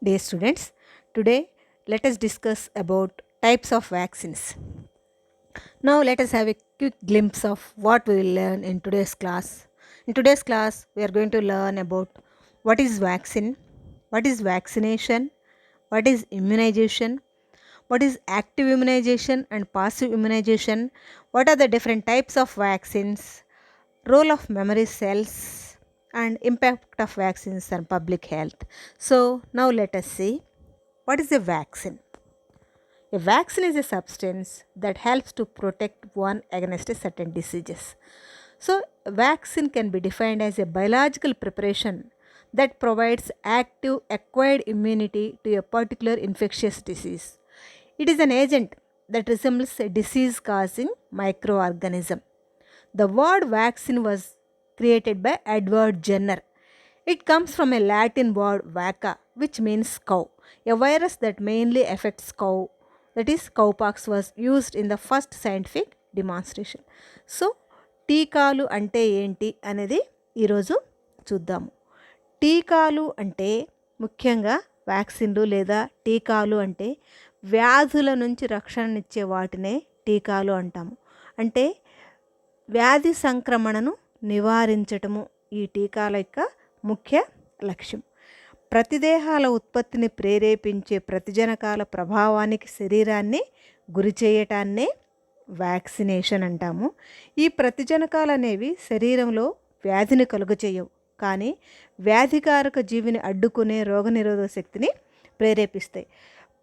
Dear students, today let us discuss about types of vaccines. Now let us have a quick glimpse of what we will learn in today's class. In today's class, we are going to learn about what is vaccine, what is vaccination, what is immunization, what is active immunization and passive immunization, what are the different types of vaccines, role of memory cells, and impact of vaccines on public health. So now let us see what is a vaccine. A vaccine is a substance that helps to protect one against a certain diseases. So, a vaccine can be defined as a biological preparation that provides active acquired immunity to a particular infectious disease. It is an agent that resembles a disease causing microorganism. The word vaccine was created by Edward Jenner. It comes from a Latin word vacca, which means cow. A virus that mainly affects cow, that is, cowpox, was used in the first scientific demonstration. So టీకాలు అంటే ఏంటి అనేది ఈరోజు చూద్దాము. టీకాలు అంటే ముఖ్యంగా వ్యాక్సిన్లు లేదా టీకాలు అంటే వ్యాధుల నుంచి రక్షణనిచ్చే వాటినే టీకాలు అంటాము. అంటే వ్యాధి సంక్రమణను నివారించటము ఈ టీకాల యొక్క ముఖ్య లక్ష్యం. ప్రతిదేహాల ఉత్పత్తిని ప్రేరేపించే ప్రతిజనకాల ప్రభావానికి శరీరాన్ని గురి చేయటాన్నే వ్యాక్సినేషన్ అంటాము. ఈ ప్రతిజనకాలు అనేవి శరీరంలో వ్యాధిని కలుగచేయవు, కానీ వ్యాధికారక జీవిని అడ్డుకునే రోగనిరోధక శక్తిని ప్రేరేపిస్తాయి.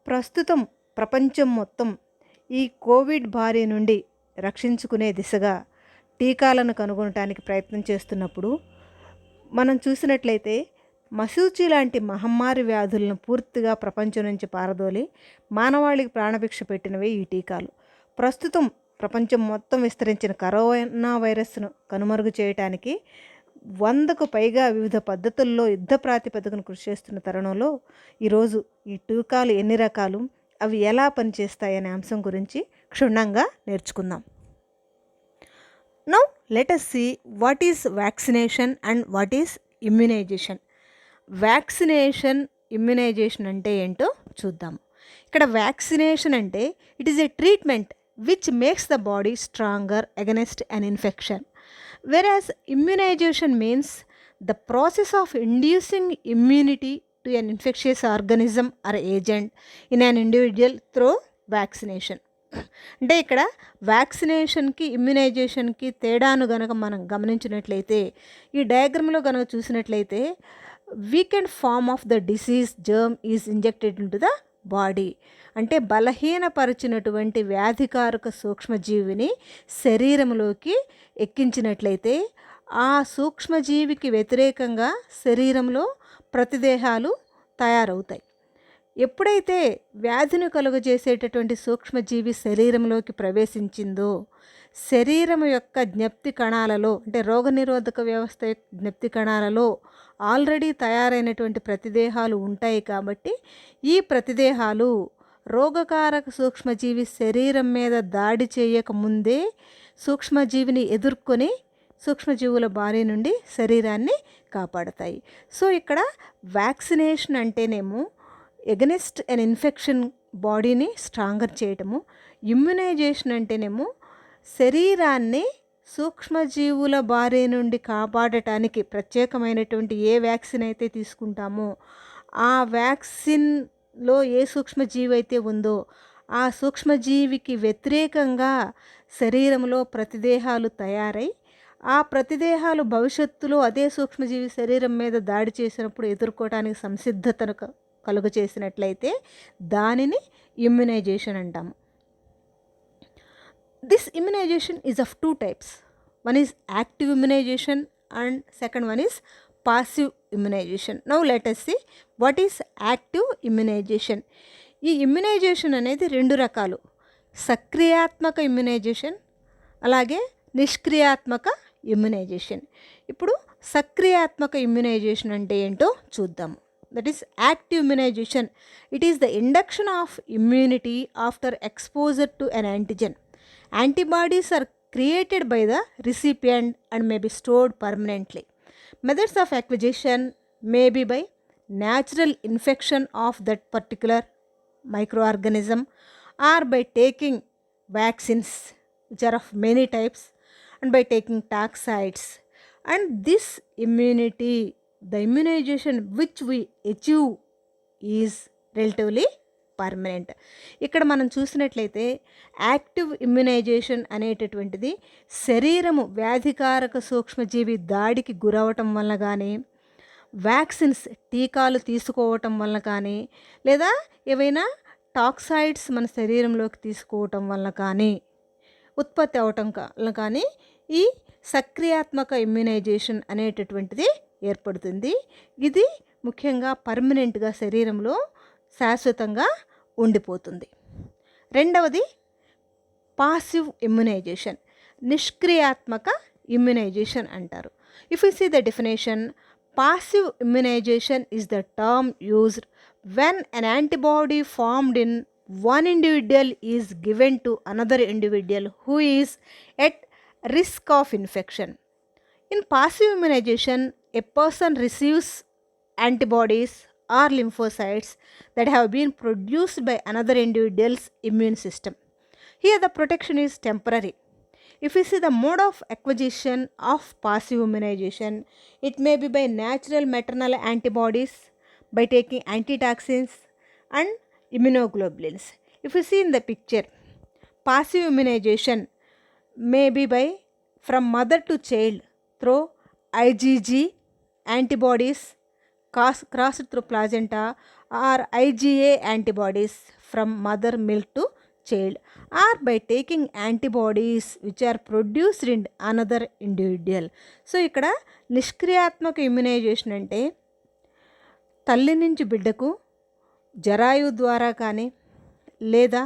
ప్రస్తుతం ప్రపంచం మొత్తం ఈ కోవిడ్ బారి నుండి రక్షించుకునే దిశగా టీకాలను కనుగొనడానికి ప్రయత్నం చేస్తున్నప్పుడు మనం చూసినట్లయితే మశూచి లాంటి మహమ్మారి వ్యాధులను పూర్తిగా ప్రపంచం నుంచి పారదోలి మానవాళికి ప్రాణభిక్ష పెట్టినవే ఈ టీకాలు. ప్రస్తుతం ప్రపంచం మొత్తం విస్తరించిన కరోనా వైరస్ను కనుమరుగు చేయడానికి 100కు పైగా వివిధ పద్ధతుల్లో యుద్ధ ప్రాతిపదికను కృషి చేస్తున్న తరుణంలో ఈరోజు ఈ టీకాలు ఎన్ని రకాలు, అవి ఎలా పనిచేస్తాయనే అంశం గురించి క్షుణ్ణంగా నేర్చుకుందాం. Now let us see what is vaccination and what is immunization. Vaccination, immunization అంటే ఏంటో చూద్దాం. ఇక్కడ వ్యాక్సినేషన్ అంటే it is a treatment which makes the body stronger against an infection, whereas immunization means the process of inducing immunity to an infectious organism or agent in an individual through vaccination. అంటే ఇక్కడ వ్యాక్సినేషన్కి ఇమ్యునైజేషన్కి తేడాను గనక మనం గమనించినట్లయితే, ఈ డయాగ్రామ్లో కనుక చూసినట్లయితే weakened form of the disease germ is injected into the body. అంటే బలహీనపరిచినటువంటి వ్యాధికారక సూక్ష్మజీవిని శరీరంలోకి ఎక్కించినట్లయితే ఆ సూక్ష్మజీవికి వ్యతిరేకంగా శరీరంలో ప్రతిదేహాలు తయారవుతాయి. ఎప్పుడైతే వ్యాధిని కలుగజేసేటటువంటి సూక్ష్మజీవి శరీరంలోకి ప్రవేశించిందో శరీరం యొక్క జ్ఞప్తి కణాలలో, అంటే రోగనిరోధక వ్యవస్థ యొక్క జ్ఞప్తి కణాలలో ఆల్రెడీ తయారైనటువంటి ప్రతిదేహాలు ఉంటాయి. కాబట్టి ఈ ప్రతిదేహాలు రోగకారక సూక్ష్మజీవి శరీరం మీద దాడి చేయకముందే సూక్ష్మజీవిని ఎదుర్కొని సూక్ష్మజీవుల బారి నుండి శరీరాన్ని కాపాడతాయి. సో ఇక్కడ వ్యాక్సినేషన్ అంటేనేమో ఎగనెస్ట్ అన్ ఇన్ఫెక్షన్ బాడీని స్ట్రాంగర్ చేయటము, ఇమ్యునైజేషన్ అంటేనేమో శరీరాన్ని సూక్ష్మజీవుల బారి నుండి కాపాడటానికి ప్రత్యేకమైనటువంటి ఏ వ్యాక్సిన్ అయితే తీసుకుంటామో ఆ వ్యాక్సిన్లో ఏ సూక్ష్మజీవి అయితే ఉందో ఆ సూక్ష్మజీవికి వ్యతిరేకంగా శరీరంలో ప్రతిదేహాలు తయారై ఆ ప్రతిదేహాలు భవిష్యత్తులో అదే సూక్ష్మజీవి శరీరం మీద దాడి చేసినప్పుడు ఎదుర్కోవడానికి సంసిద్ధతను కలుగ చేసినట్లయితే దానిని ఇమ్యునైజేషన్ అంటాము. This immunization is of two types. One is active immunization and second one is passive immunization. Now let us see what is active immunization. ఈ ఇమ్యునైజేషన్ అనేది రెండు రకాలు, సక్రియాత్మక ఇమ్యునైజేషన్ అలాగే నిష్క్రియాత్మక ఇమ్యునైజేషన్. ఇప్పుడు సక్రియాత్మక ఇమ్యునైజేషన్ అంటే ఏంటో చూద్దాము. That is active immunization. It is the induction of immunity after exposure to an antigen. Antibodies are created by the recipient and may be stored permanently. Methods of acquisition may be by natural infection of that particular microorganism, or by taking vaccines which are of many types, and by taking toxoids. And this immunity, the immunization which we achieve is relatively permanent. ఇక్కడ మనం చూసినట్లయితే active immunisation అనేటటువంటిది శరీరము వ్యాధికారక సూక్ష్మజీవి దాడికి గురవటం వల్ల కానీ, vaccines టీకాలు తీసుకోవటం వల్ల కానీ, లేదా ఏవైనా టాక్సైడ్స్ మన శరీరంలోకి తీసుకోవటం వల్ల కానీ ఉత్పత్తి అవటం వల్ల కానీ ఈ సక్రియాత్మక ఇమ్యునైజేషన్ అనేటటువంటిది ఏర్పడుతుంది. ఇది ముఖ్యంగా పర్మనెంట్గా శరీరంలో శాశ్వతంగా ఉండిపోతుంది. రెండవది పాసివ్ ఇమ్యునైజేషన్, నిష్క్రియాత్మక ఇమ్యునైజేషన్ అంటారు. If you see the definition, passive immunization is the term used when an antibody formed in one individual is given to another individual who is at risk of infection. In passive immunization, a person receives antibodies or lymphocytes that have been produced by another individual's immune system. Here the protection is temporary. If we see the mode of acquisition of passive immunization, it may be by natural maternal antibodies, by taking antitoxins and immunoglobulins. If you see in the picture, passive immunization may be by from mother to child through IgG antibodies crossed through placenta, or IgA antibodies from mother milk to child, or by taking antibodies which are produced in another individual. So ఇక్కడ నిష్క్రియాత్మక immunisation అంటే తల్లి నుంచి బిడ్డకు జరాయు ద్వారా కానీ లేదా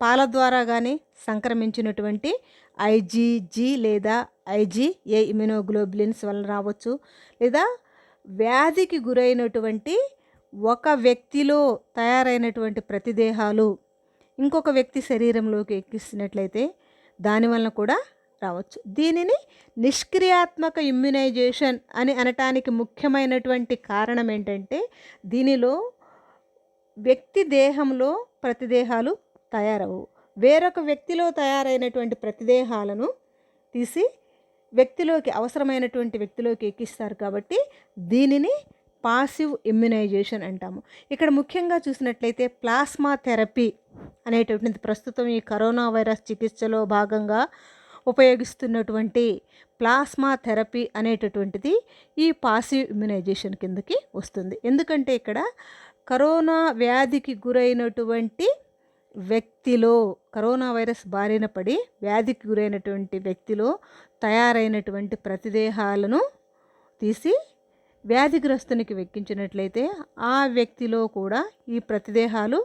పాల ద్వారా కానీ సంక్రమించినటువంటి ఐజీజీ లేదా ఐజీఏ ఇమ్యునోగ్లోబులిన్స్ వల్ల రావచ్చు, లేదా వ్యాధికి గురైనటువంటి ఒక వ్యక్తిలో తయారైనటువంటి ప్రతిదేహాలు ఇంకొక వ్యక్తి శరీరంలోకి ఎక్కిస్తున్నట్లయితే దానివల్ల కూడా రావచ్చు. దీనిని నిష్క్రియాత్మక ఇమ్యునైజేషన్ అని అనటానికి ముఖ్యమైనటువంటి కారణం ఏంటంటే, దీనిలో వ్యక్తి దేహంలో ప్రతిదేహాలు తయారవు, వేరొక వ్యక్తిలో తయారైనటువంటి ప్రతిదేహాలను తీసి వ్యక్తిలోకి అవసరమైనటువంటి వ్యక్తిలోకి ఎక్కిస్తారు. కాబట్టి దీనిని పాసివ్ ఇమ్యునైజేషన్ అంటాము. ఇక్కడ ముఖ్యంగా చూసినట్లయితే ప్లాస్మా థెరపీ అనేటటువంటిది ప్రస్తుతం ఈ కరోనా వైరస్ చికిత్సలో భాగంగా ఉపయోగిస్తున్నటువంటి ప్లాస్మా థెరపీ అనేటటువంటిది ఈ పాసివ్ ఇమ్యునైజేషన్ కిందకి వస్తుంది. ఎందుకంటే ఇక్కడ కరోనా వ్యాధికి గురైనటువంటి వ్యక్తిలో, కరోనా వైరస్ బారిన పడి వ్యాధికి గురైనటువంటి వ్యక్తిలో తయారైనటువంటి ప్రతిదేహాలను తీసి వ్యాధిగ్రస్తునికి వెక్కించినట్లయితే ఆ వ్యక్తిలో కూడా ఈ ప్రతిదేహాలు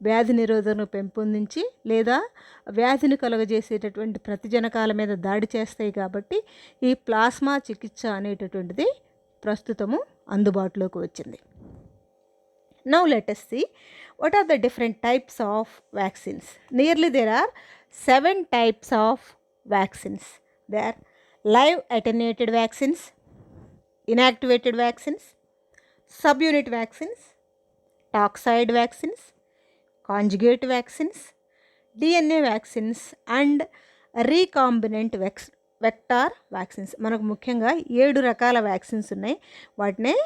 వ్యాధి నిరోధకను పెంపొందించి లేదా వ్యాధిని కలుగజేసేటటువంటి ప్రతిజనకాల మీద దాడి చేస్తాయి. కాబట్టి ఈ ప్లాస్మా చికిత్స అనేటటువంటిది ప్రస్తుతము అందుబాటులోకి వచ్చింది. Now let us see what are the different types of vaccines. Nearly there are 7 types of vaccines. They are live attenuated vaccines, inactivated vaccines, subunit vaccines, toxoid vaccines, conjugate vaccines, DNA vaccines and recombinant vector vaccines. మనకు ముఖ్యంగా 7 రకాల vaccines ఉన్నాయి. వాటినే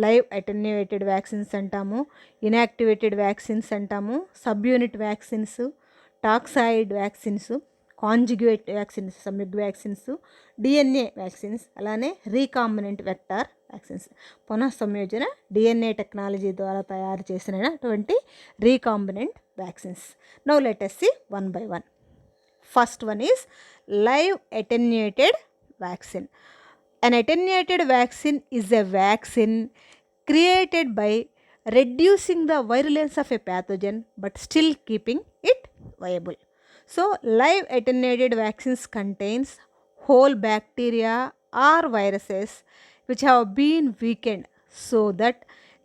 live attenuated vaccines అంటాము, inactivated vaccines అంటాము, subunit vaccines, toxoid vaccines, conjugate vaccines సంయుగ్మ vaccines, DNA vaccines, అలానే recombinant vector vaccines పునః సంయోజన డిఎన్ఏ టెక్నాలజీ ద్వారా తయారు చేసినటువంటి recombinant vaccines. Now let us see one by one. First one is live attenuated vaccine. An attenuated vaccine is a vaccine created by reducing the virulence of a pathogen but still keeping it viable. So live attenuated vaccines contains whole bacteria or viruses which have been weakened so that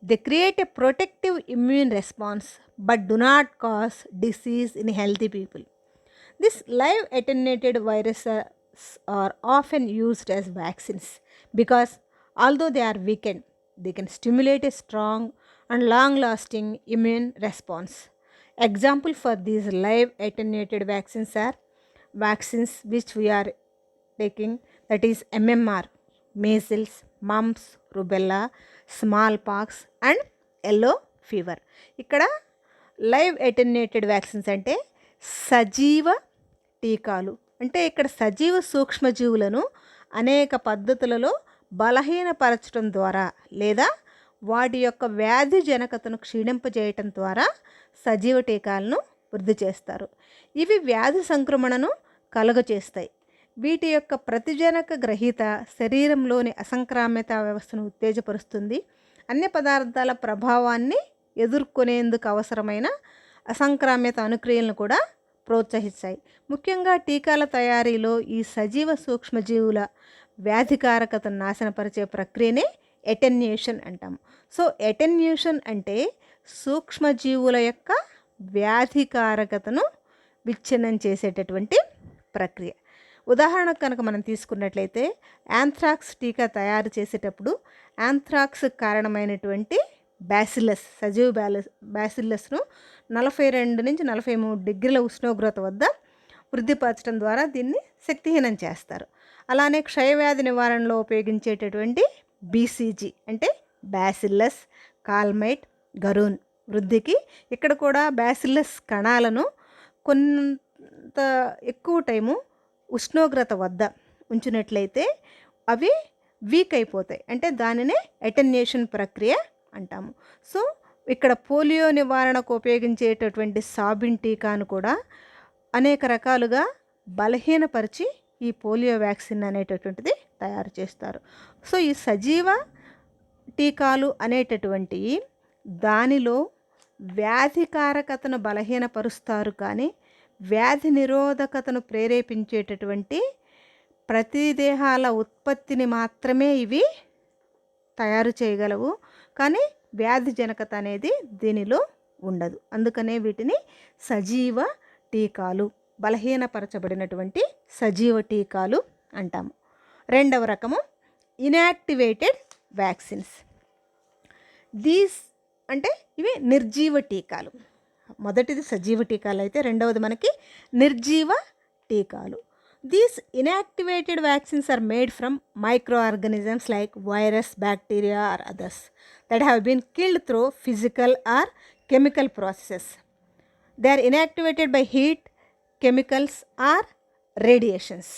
they create a protective immune response but do not cause disease in healthy people. This live attenuated viruses are often used as vaccines because although they are weakened, They can stimulate a strong and long lasting immune response. Example for these live attenuated vaccines are vaccines which we are taking, that is MMR, measles, mumps, rubella, smallpox and yellow fever. ఇక్కడ live attenuated vaccines అంటే సజీవ టీకాలు. అంటే ఇక్కడ సజీవ సూక్ష్మజీవులను అనేక పద్ధతులలో బలహీనపరచడం ద్వారా లేదా వాటి యొక్క వ్యాధి జనకతను క్షీణింపజేయటం ద్వారా సజీవ టీకాలను వృద్ధి చేస్తారు. ఇవి వ్యాధి సంక్రమణను కలుగచేస్తాయి. వీటి యొక్క ప్రతిజనక గ్రహీత శరీరంలోని అసంక్రామ్యత వ్యవస్థను ఉత్తేజపరుస్తుంది. అన్ని పదార్థాల ప్రభావాన్ని ఎదుర్కొనేందుకు అవసరమైన అసంక్రామ్యత అనుక్రియలను కూడా ప్రోత్సహిస్తాయి. ముఖ్యంగా టీకాల తయారీలో ఈ సజీవ సూక్ష్మజీవుల వ్యాధికారకతను నాశనపరిచే ప్రక్రియనే ఎటెన్యూషన్ అంటాము. సో ఎటెన్యూషన్ అంటే సూక్ష్మజీవుల యొక్క వ్యాధికారకతను విచ్ఛిన్నం చేసేటటువంటి ప్రక్రియ. ఉదాహరణకు కనుక మనం తీసుకున్నట్లయితే యాంథ్రాక్స్ టీకా తయారు చేసేటప్పుడు యాంథ్రాక్స్ కారణమైనటువంటి బ్యాసిల్లస్, సజీవ బ్యాసిల్లస్ను 42 నుంచి 43 డిగ్రీల ఉష్ణోగ్రత వద్ద వృద్ధిపరచడం ద్వారా దీన్ని శక్తిహీనం చేస్తారు. అలానే క్షయవ్యాధి నివారణలో ఉపయోగించేటటువంటి బీసీజీ అంటే బ్యాసిల్లస్ కాల్మైట్ గరూన్ వృద్ధికి ఇక్కడ కూడా బ్యాసిల్లస్ కణాలను కొంత ఎక్కువ టైము ఉష్ణోగ్రత వద్ద ఉంచినట్లయితే అవి వీక్ అయిపోతాయి. అంటే దానినే ఎటెన్యూషన్ ప్రక్రియ అంటాము. సో ఇక్కడ పోలియో నివారణకు ఉపయోగించేటటువంటి సాబిన్ టీకాను కూడా అనేక రకాలుగా బలహీనపరిచి ఈ పోలియో వ్యాక్సిన్ అనేటటువంటిది తయారు చేస్తారు. సో ఈ సజీవ టీకాలు అనేటటువంటివి దానిలో వ్యాధికారకతను బలహీనపరుస్తారు, కానీ వ్యాధి నిరోధకతను ప్రేరేపించేటటువంటి ప్రతిదేహాల ఉత్పత్తిని మాత్రమే ఇవి తయారు చేయగలవు, కానీ వ్యాధి జనకత అనేది దీనిలో ఉండదు. అందుకనే వీటిని సజీవ టీకాలు, బలహీనపరచబడినటువంటి సజీవ టీకాలు అంటాము. రెండవ రకము ఇన్యాక్టివేటెడ్ వ్యాక్సిన్స్. దీస్ అంటే ఇవి నిర్జీవ టీకాలు. మొదటిది సజీవ టీకాలు అయితే రెండవది మనకి నిర్జీవ టీకాలు. These inactivated vaccines are made from microorganisms like virus, bacteria or others that have been killed through physical or chemical processes. They are inactivated by heat, chemicals or radiations.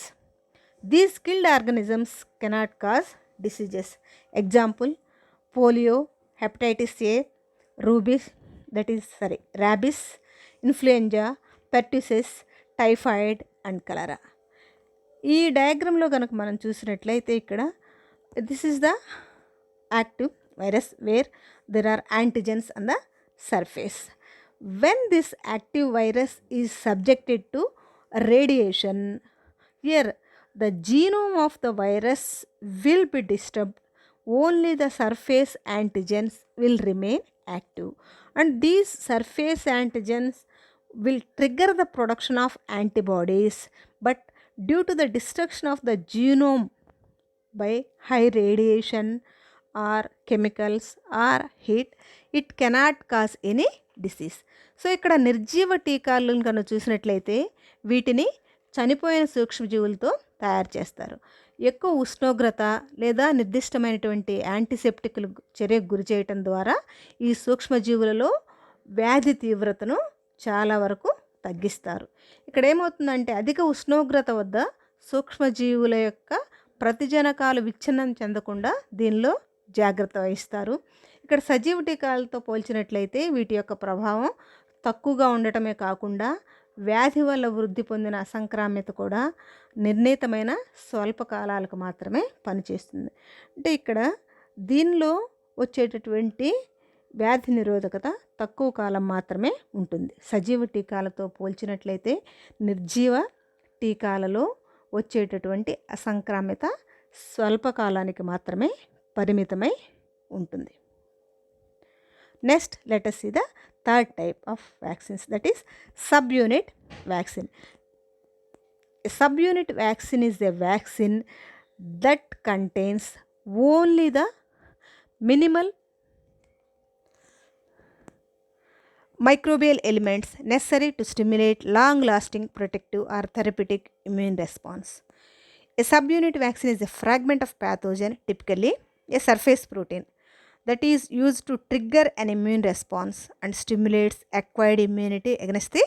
These killed organisms cannot cause diseases. Example, polio, hepatitis A, rabies, influenza, pertussis, typhoid and cholera. ఈ డయాగ్రామ్లో కనుక మనం చూసినట్లయితే ఇక్కడ this is the active virus where there are antigens on the surface. When this active virus is subjected to radiation, here the genome of the virus will be disturbed, only the surface antigens will remain active and these surface antigens will trigger the production of antibodies, but due to the destruction of the genome by high radiation or chemicals or heat, it cannot cause any disease. So ఇక్కడ నిర్జీవ టీకాలను కనుక చూసినట్లయితే వీటిని చనిపోయిన సూక్ష్మజీవులతో తయారు చేస్తారు. ఎక్కువ ఉష్ణోగ్రత లేదా నిర్దిష్టమైనటువంటి యాంటీసెప్టిక్లు చర్యకు గురి చేయటం ద్వారా ఈ సూక్ష్మజీవులలో వ్యాధి తీవ్రతను చాలా వరకు తగ్గిస్తారు. ఇక్కడ ఏమవుతుందంటే అధిక ఉష్ణోగ్రత వద్ద సూక్ష్మజీవుల యొక్క ప్రతిజనకాలు విచ్ఛిన్నం చెందకుండా దీనిలో జాగ్రత్త వహిస్తారు. ఇక్కడ సజీవ టీకాలతో పోల్చినట్లయితే వీటి యొక్క ప్రభావం తక్కువగా ఉండటమే కాకుండా వ్యాధి వల్ల వృద్ధి పొందిన అసంక్రామ్యత కూడా నిర్ణీతమైన స్వల్పకాలాలకు మాత్రమే పనిచేస్తుంది. అంటే ఇక్కడ దీనిలో వచ్చేటటువంటి వ్యాధి నిరోధకత తక్కువ కాలం మాత్రమే ఉంటుంది. సజీవ టీకాలతో పోల్చినట్లయితే నిర్జీవ టీకాలలో వచ్చేటటువంటి అసంక్రామ్యత స్వల్పకాలానికి మాత్రమే పరిమితమై ఉంటుంది. Next let us see the third type of vaccines, that is subunit vaccine. A subunit vaccine is a vaccine that contains only the minimal microbial elements necessary to stimulate long-lasting protective or therapeutic immune response. A subunit vaccine is a fragment of pathogen, typically a surface protein, that is used to trigger an immune response and stimulates acquired immunity against the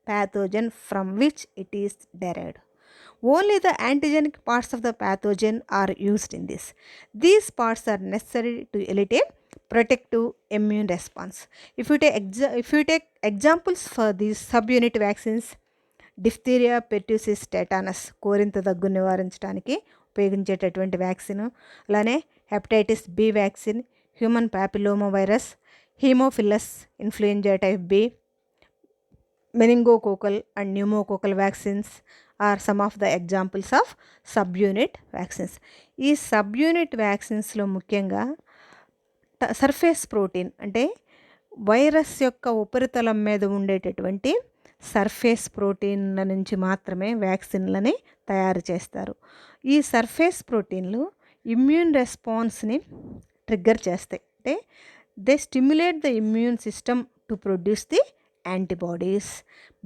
pathogen from which it is derived. Only the antigenic parts of the pathogen are used in this. These parts are necessary to elicit a protective immune response. If you take examples for these subunit vaccines, diphtheria, pertussis, tetanus కోరింత దగ్గు నివారించడానికి ఉపయోగించేటటువంటి vaccine. అలానే hepatitis B vaccine, human papilloma virus, haemophilus influenza type B, meningococcal and pneumococcal vaccines are some of the examples of subunit vaccines. ఈ subunit వ్యాక్సిన్స్లో ముఖ్యంగా surface protein అంటే virus యొక్క ఉపరితలం మీద ఉండేటటువంటి సర్ఫేస్ ప్రోటీన్ల నుంచి మాత్రమే వ్యాక్సిన్లని తయారు చేస్తారు. ఈ సర్ఫేస్ ప్రోటీన్లు ఇమ్యూన్ రెస్పాన్స్ని ట్రిగ్గర్ చేస్తాయి. అంటే they stimulate the immune system to produce the antibodies,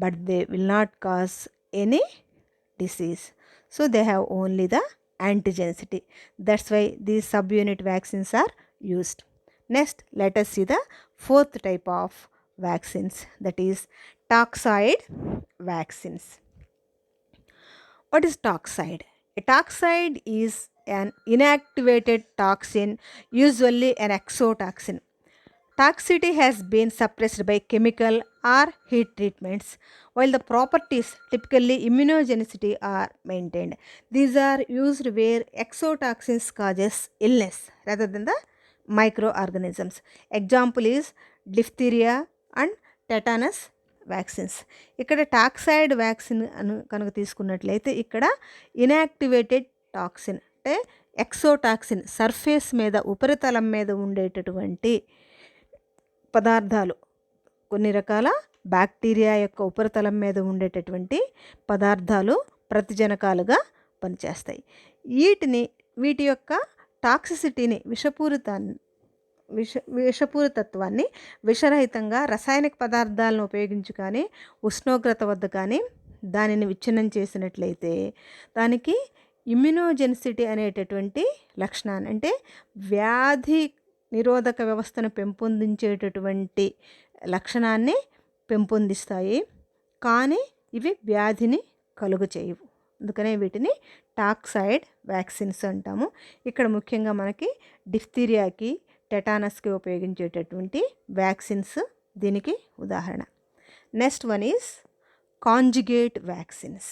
but they will not cause any disease. So they have only the antigenicity. That's why these subunit vaccines are used. Next, let us see the fourth type of vaccines, that is toxoid vaccines. What is toxoid? A toxoid is an inactivated toxin, usually an exotoxin. Toxicity has been suppressed by chemical or heat treatments, while the properties, typically immunogenicity, are maintained. These are used where exotoxins causes illness rather than the microorganisms. Example is diphtheria and tetanus vaccines. ఇక్కడ toxoid vaccine కనుక తీసుకున్నట్లయితే ఇక్కడ inactivated toxin అంటే ఎక్సోటాక్సిన్, surface మీద ఉపరితలం మీద ఉండేటటువంటి పదార్థాలు, కొన్ని రకాల బ్యాక్టీరియా యొక్క ఉపరితలం మీద ఉండేటటువంటి పదార్థాలు ప్రతిజనకాలుగా పనిచేస్తాయి. వీటి యొక్క టాక్సిసిటీని, విషపూరితత్వాన్ని విషరహితంగా రసాయనిక పదార్థాలను ఉపయోగించి కానీ ఉష్ణోగ్రత వద్ద కానీ దానిని విచ్ఛిన్నం చేసినట్లయితే దానికి ఇమ్యునోజెనిసిటీ అనేటటువంటి లక్షణాన్ని, అంటే వ్యాధి నిరోధక వ్యవస్థను పెంపొందించేటటువంటి లక్షణాన్ని పెంపొందిస్తాయి, కానీ ఇవి వ్యాధిని కలుగు చేయవు. అందుకనే వీటిని టాక్సైడ్ వ్యాక్సిన్స్ అంటాము. ఇక్కడ ముఖ్యంగా మనకి డిఫ్తీరియాకి, టెటానస్కి ఉపయోగించేటటువంటి వ్యాక్సిన్స్ దీనికి ఉదాహరణ. Next one is conjugate vaccines.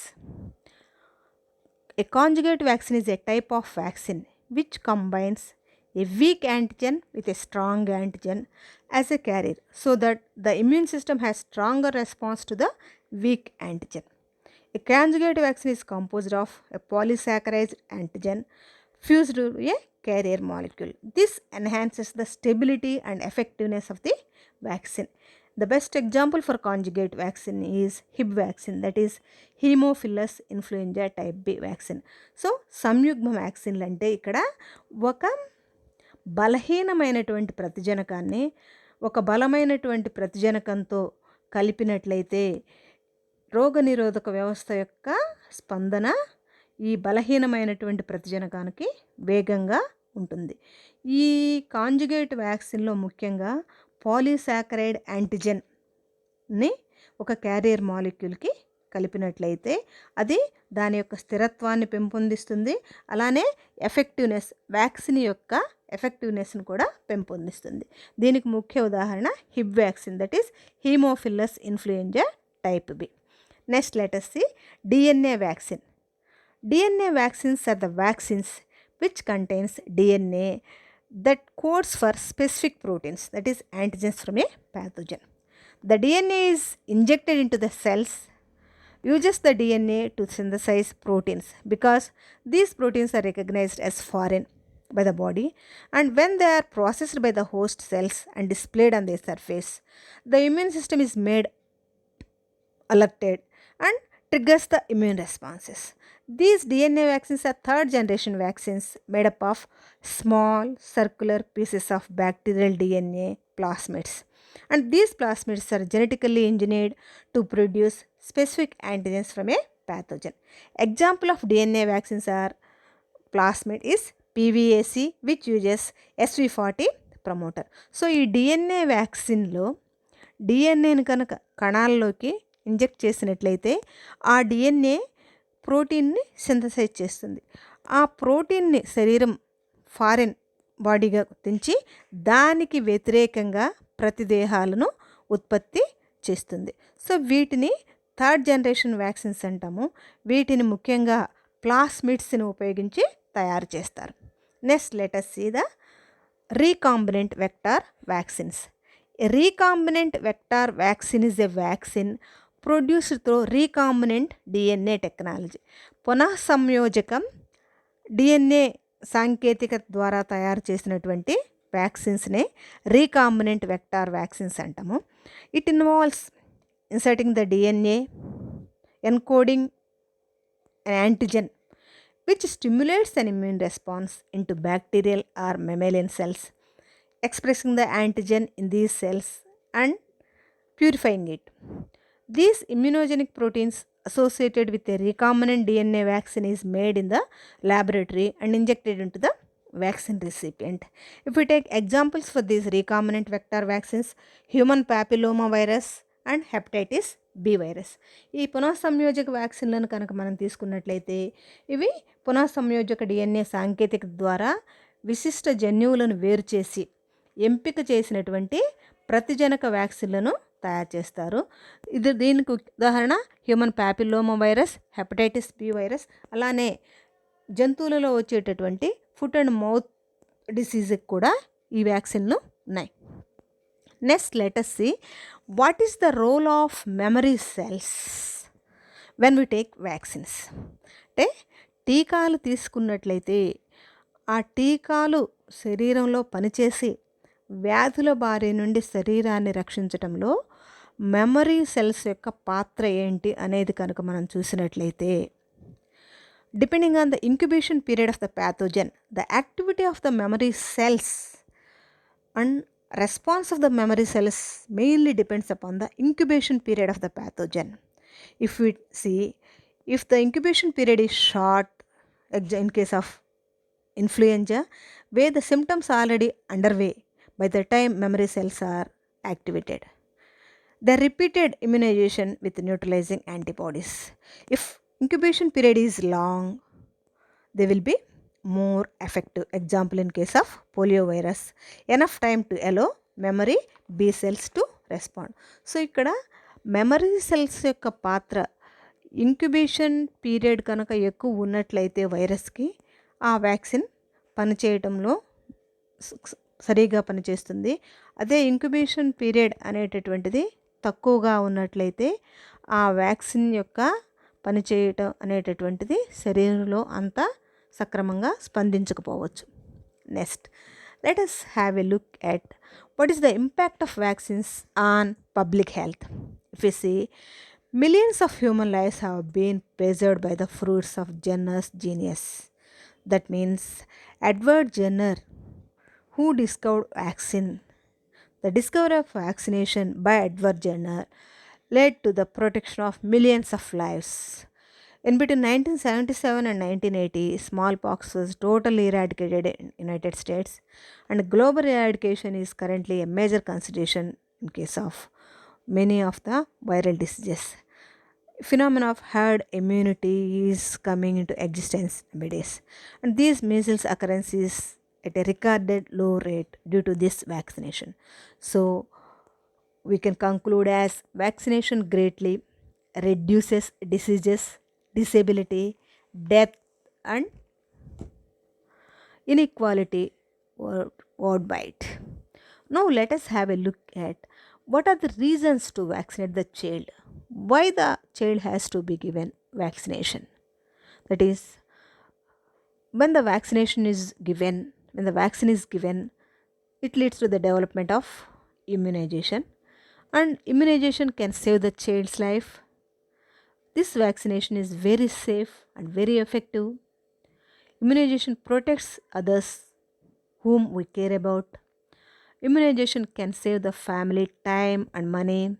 A conjugate vaccine is a type of vaccine which combines a weak antigen with a strong antigen as a carrier, so that the immune system has stronger response to the weak antigen. A conjugate vaccine is composed of a polysaccharide antigen fused to a carrier molecule. This enhances the stability and effectiveness of the vaccine. The best example for conjugate vaccine is Hib vaccine, that is Haemophilus influenza type B vaccine. So సంయుగ్మ వ్యాక్సిన్లు అంటే ఇక్కడ ఒక బలహీనమైనటువంటి ప్రతిజనకాన్ని ఒక బలమైనటువంటి ప్రతిజనకంతో కలిపినట్లయితే రోగనిరోధక వ్యవస్థ యొక్క స్పందన ఈ బలహీనమైనటువంటి ప్రతిజనకానికి వేగంగా ఉంటుంది. ఈ కాంజుగేట్ వ్యాక్సిన్లో ముఖ్యంగా పాలీసాకరైడ్ యాంటిజెన్ని ఒక క్యారియర్ మాలిక్యూల్కి కలిపినట్లయితే అది దాని యొక్క స్థిరత్వాన్ని పెంపొందిస్తుంది, అలానే ఎఫెక్టివ్నెస్, వ్యాక్సిన్ యొక్క ఎఫెక్టివ్నెస్ని కూడా పెంపొందిస్తుంది. దీనికి ముఖ్య ఉదాహరణ Hib vaccine, that is haemophilus influenza type B. Next let us see DNA vaccine. DNA vaccines are the vaccines which contains DNA that codes for specific proteins, that is antigens from a pathogen. The DNA is injected into the cells, uses the DNA to synthesize proteins because these proteins are recognized as foreign by the body, and when they are processed by the host cells and displayed on their surface, the immune system is made alerted and triggers the immune responses. These DNA vaccines are third generation vaccines made up of small circular pieces of bacterial DNA plasmids. And these plasmids are genetically engineered to produce specific antigens from a pathogen. Example of DNA vaccines are plasmid is PVAC, which uses SV40 promoter. So ఈ DNA వ్యాక్సిన్లో డిఎన్ఏని కనుక కణాల్లోకి inject చేసినట్లయితే ఆ DNA ప్రోటీన్ని synthesise చేస్తుంది. ఆ ప్రోటీన్ని శరీరం foreign బాడీగా గుర్తించి దానికి వ్యతిరేకంగా ప్రతిదేహాలను ఉత్పత్తి చేస్తుంది. సో వీటిని థర్డ్ జనరేషన్ వ్యాక్సిన్స్ అంటాము. వీటిని ముఖ్యంగా ప్లాస్మిడ్స్ని ఉపయోగించి తయారు చేస్తారు. Next let us see the recombinant vector vaccines. A recombinant vector vaccine is a vaccine produced through recombinant DNA technology. పునః సంయోజకం డిఎన్ఏ సాంకేతికత ద్వారా తయారు చేసినటువంటి వ్యాక్సిన్స్నే రీకాంబినెంట్ వెక్టార్ వ్యాక్సిన్స్ అంటాము. It involves inserting the DNA encoding an antigen which stimulates an immune response into bacterial or mammalian cells, expressing the antigen in these cells and purifying it. These immunogenic proteins associated with a recombinant DNA vaccine is made in the laboratory and injected into the vaccine recipient. If we take examples for these recombinant vector vaccines, human papilloma virus and hepatitis B virus. ఈ పునఃసంయోజక వ్యాక్సిన్లను కనుక మనం తీసుకున్నట్లయితే ఇవి పునఃసంయోజక DNA సాంకేతికత ద్వారా విశిష్ట జన్యువులను వేరు చేసి ఎంపిక చేసినటువంటి ప్రతిజనక వ్యాక్సిన్లను తయారు చేస్తారు. దీనికి ఉదాహరణ human papilloma virus, hepatitis B virus, అలానే జంతువులలో వచ్చేటటువంటి ఫుట్ అండ్ మౌత్ డిసీజ్కి కూడా ఈ వ్యాక్సిన్లు ఉన్నాయి. Next let us see what is the role of memory cells when we take vaccines. అంటే టీకాలు తీసుకున్నట్లయితే ఆ టీకాలు శరీరంలో పనిచేసి వ్యాధుల బారి నుండి శరీరాన్ని రక్షించడంలో మెమరీ సెల్స్ యొక్క పాత్ర ఏంటి అనేది కనుక మనం చూసినట్లయితే, depending on the incubation period of the pathogen, the activity of the memory cells and response of the memory cells mainly depends upon the incubation period of the pathogen. If we see, if the incubation period is short, in case of influenza, where the symptoms are already underway by the time memory cells are activated, the repeated immunization with neutralizing antibodies. If incubation period is long, they will be more effective. Example, in case of polio virus, enough time to allow memory B cells to respond. So ఇక్కడ memory cells యొక్క పాత్ర incubation period కనుక ఎక్కువ ఉన్నట్లయితే వైరస్కి ఆ vaccine పనిచేయటంలో సరిగా పనిచేస్తుంది. అదే ఇంక్యుబేషన్ పీరియడ్ అనేటటువంటిది తక్కువగా ఉన్నట్లయితే ఆ వ్యాక్సిన్ యొక్క పనిచేయటం అనేటటువంటిది శరీరంలో అంతా సక్రమంగా స్పందించకపోవచ్చు. Next let us have a look at what is the impact of vaccines on public health. If we see, millions of human lives have been preserved by the fruits of Jenner's genius. That means Edward Jenner, who discovered vaccine. The discovery of vaccination by Edward Jenner led to the protection of millions of lives. In between 1977 and 1980, smallpox was totally eradicated in United States, and global eradication is currently a major consideration in case of many of the viral diseases. Phenomenon of herd immunity is coming into existence nowadays, and these measles occurrence is at a recorded low rate due to this vaccination. So we can conclude as vaccination greatly reduces diseases, disability, death and inequality worldwide. Now let us have a look at what are the reasons to vaccinate the child. Why the child has to be given vaccination? That is, when the vaccine is given, it leads to the development of immunization, and immunization can save the child's life This vaccination is very safe and very effective. Immunization protects others whom we care about. Immunization can save the family time and money.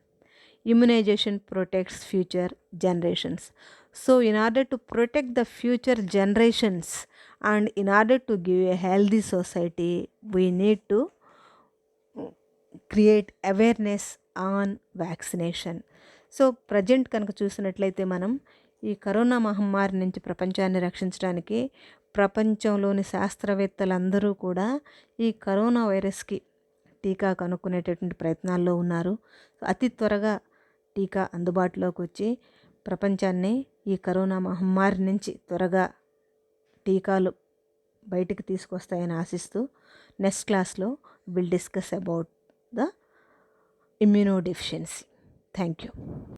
Immunization protects future generations. So, in order to protect the future generations and in order to give a healthy society, we need to create awareness on vaccination. So present కనుక చూసినట్లయితే మనం ఈ corona మహమ్మారి నుంచి ప్రపంచాన్ని రక్షించడానికి ప్రపంచంలోని శాస్త్రవేత్తలందరూ కూడా ఈ కరోనా వైరస్కి టీకా కనుక్కునేటటువంటి ప్రయత్నాల్లో ఉన్నారు. అతి త్వరగా టీకా అందుబాటులోకి వచ్చి ప్రపంచాన్ని ఈ కరోనా మహమ్మారి నుంచి త్వరగా టీకాలు బయటికి తీసుకొస్తాయని ఆశిస్తూ నెక్స్ట్ క్లాస్లో will discuss about the immunodeficiency. Thank you.